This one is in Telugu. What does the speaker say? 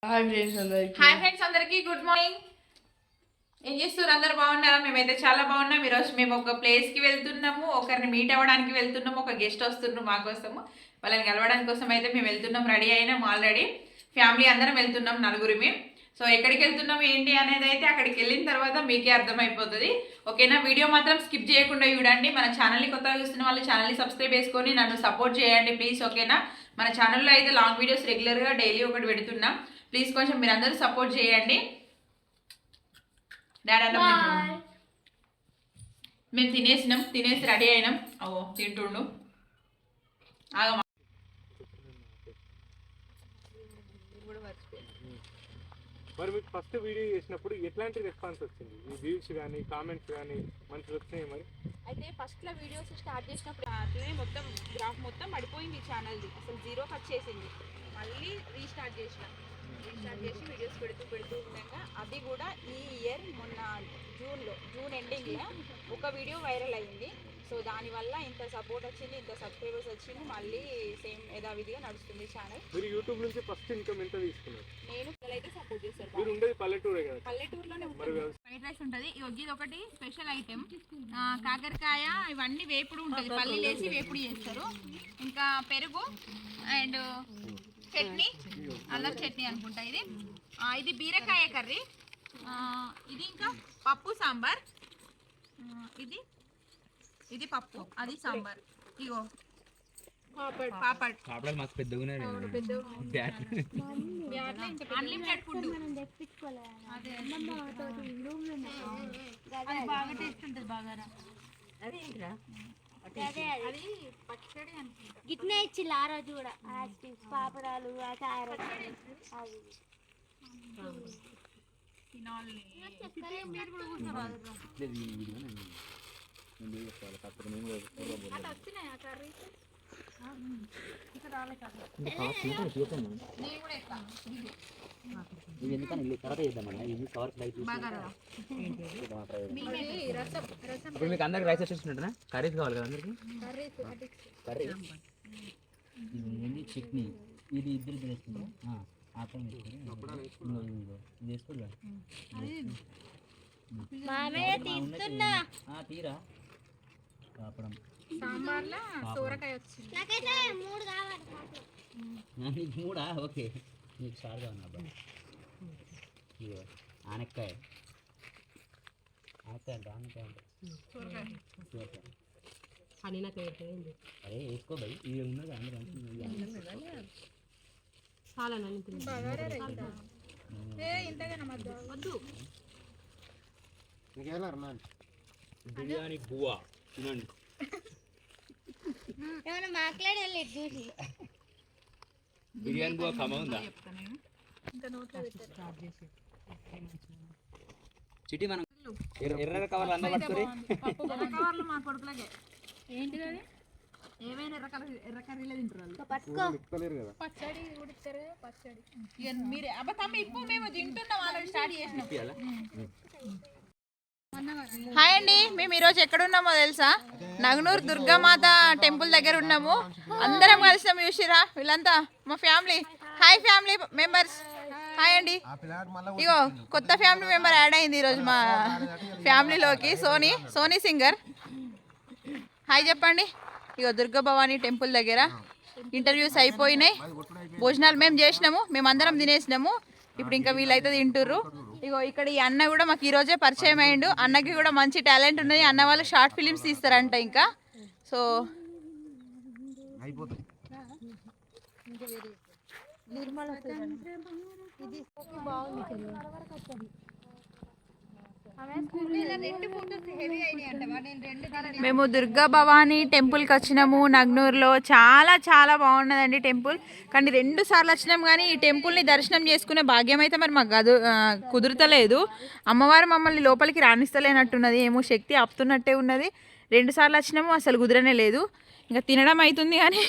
హాయ్ ఫ్రెండ్స్ అందరికి గుడ్ మార్నింగ్. ఏం చేస్తారు? అందరు బాగున్నారా? మేమైతే చాలా బాగున్నాం. ఈరోజు మేము ఒక ప్లేస్కి వెళ్తున్నాము, ఒకరిని మీట్ అవ్వడానికి వెళ్తున్నాము. ఒక గెస్ట్ వస్తున్నారు మా కోసము, వాళ్ళని కలవడానికి కోసం అయితే మేము వెళ్తున్నాం. రెడీ అయినాం ఆల్రెడీ. ఫ్యామిలీ అందరం వెళ్తున్నాం, నలుగురిమి. సో ఎక్కడికి వెళ్తున్నాం ఏంటి అనేది అయితే అక్కడికి వెళ్ళిన తర్వాత మీకే అర్థమైపోతుంది. ఓకేనా? వీడియో మాత్రం స్కిప్ చేయకుండా చూడండి. మన ఛానల్ని కొత్తగా చూస్తున్న వాళ్ళు ఛానల్ని సబ్స్క్రైబ్ చేసుకొని నన్ను సపోర్ట్ చేయండి ప్లీజ్. ఓకేనా? మన ఛానల్లో అయితే లాంగ్ వీడియోస్ రెగ్యులర్గా డైలీ ఒకటి పెడుతున్నాం. ప్లీజ్ కొంచెం మీరు అందరూ సపోర్ట్ చేయండి. మేము తినేసి రెడీ అయినాం. ఓ తింటుండు ఆగమా. మరి మీకు ఫస్ట్ వీడియో చేసినప్పుడు ఎట్లాంటి రెస్పాన్స్ వచ్చింది? ఈ వ్యూస్ కానీ కామెంట్స్ కానీ మంచిగా వచ్చినాయి? మరి అయితే ఫస్ట్లో వీడియోస్ స్టార్ట్ చేసినప్పుడు అట్లనే మొత్తం గ్రాఫ్ మొత్తం పడిపోయింది ఛానల్ది, అసలు జీరో వచ్చేసింది. మళ్ళీ రీస్టార్ట్ చేసి వీడియోస్ పెడుతూ ఉండగా అది కూడా ఈ ఇయర్ మొన్న జూన్ ఎండింగ్లో ఒక వీడియో వైరల్ అయ్యింది. సో దానివల్ల ఇంత సపోర్ట్ వచ్చింది, ఇంత సబ్స్క్రైబర్స్ వచ్చింది. మళ్ళీ సేమ్ యథావిధిగా నడుస్తుంది ఛానల్. మీరు యూట్యూబ్ నుంచి ఫస్ట్ ఇన్కమ్ ఎంత తీసుకున్నారు? నేను పిల్లలైతే సపోర్ట్ చేశారు. మీరు ఉండేది పల్లెటూరే కదా? పల్లెటూరులోనే ఫ్రైడ్ రైస్ ఉంటుంది. ఇది ఒకటి స్పెషల్ ఐటెం, కాకరకాయ ఇవన్నీ వేపుడు ఉంటుంది, పల్లీలు వేసి వేపుడు చేస్తారు. ఇంకా పెరుగు అండ్ చట్నీ, అల్లం చట్నీ అనుకుంటా. ఇది బీరకాయ కర్రీ. ఇది ఇంకా పప్పు సాంబార్. ఇది పప్పు, అది సాంబార్. ఇగో పాపడ్ అన్లిమిటెడ్ ఫుడ్. అది బాగా టేస్ట్ ఉంటుంది. బాగా గిట్నే ఇచ్చిల్లు ఆ రోజు కూడా పాపడాలు మీకు అందరికి రైస్ వచ్చేసినట్టునా? కర్రీస్ కావాలి కదా అందరికి? కర్రీ ఇది చట్నీ, ఇది ఇద్దరు వేసుకుంటారా? ఆపం వేసుకోలే తీరా కాపడం. సాంబార్లో సోరకాయ వచ్చింది. మూడా? ఓకే, నీకు సార్ కావాలి అబ్బా. ఇదిగో ఆనక్కాయ అరే వేసుకో భయ్, ఇవి ఉన్నది అందరూ బిర్యానీ బువ్వా తినండి. బిర్యానీ బువ్వా కమా ఉందా? చిటి మనం ఎర్ర కవర్లు అన్న పట్టుకుని కవర్లు మా కొడుకులకే ఏంటిది అది? ఏమైనా ఎర్ర కర్రీలే తింటారు. పచ్చడి ఉడిస్తారు కదా, పచ్చడి. ఇక మీరే అబ్బా తమ్మి ఇప్పుడు మేము తింటున్నాం, ఆల్రెడీ స్టార్ట్ చేసినాం. హాయ్ అండి, మేము ఈరోజు ఎక్కడున్నామో తెలుసా? నగనూరు దుర్గామాత టెంపుల్ దగ్గర ఉన్నాము. అందరం కలిసినాము. చూసిరా వీళ్ళంతా మా family. Hi family members, hi అండి. ఇగో కొత్త ఫ్యామిలీ మెంబర్ యాడ్ అయింది ఈరోజు మా ఫ్యామిలీలోకి, సోనీ సింగర్. హాయ్ చెప్పండి. ఇగో దుర్గా భవానీ టెంపుల్ దగ్గర ఇంటర్వ్యూస్ అయిపోయినాయి, భోజనాలు మేము చేసినాము, మేమందరం తినేసినాము. ఇప్పుడు ఇంకా వీళ్ళైతే తింటుర్రు. ఇగో ఇక్కడ ఈ అన్న కూడా మాకు ఈరోజే పరిచయం అయ్యిండు. అన్నకి కూడా మంచి టాలెంట్ ఉన్నది. అన్న వాళ్ళు షార్ట్ ఫిలిమ్స్ తీస్తారంట ఇంకా. సో మేము దుర్గా భవానీ టెంపుల్కి వచ్చినాము నగ్నూరులో. చాలా చాలా బాగున్నదండి టెంపుల్. కానీ 2 సార్లు వచ్చినాం, కానీ ఈ టెంపుల్ని దర్శనం చేసుకునే భాగ్యం అయితే మరి మాకు కుదురుతలేదు. అమ్మవారు మమ్మల్ని లోపలికి రాణిస్తలేనట్టున్నది, ఏమో శక్తి ఆపుతున్నట్టే ఉన్నది. 2 సార్లు వచ్చినాము, అసలు కుదరనే లేదు. ఇంకా తినడం అవుతుంది కానీ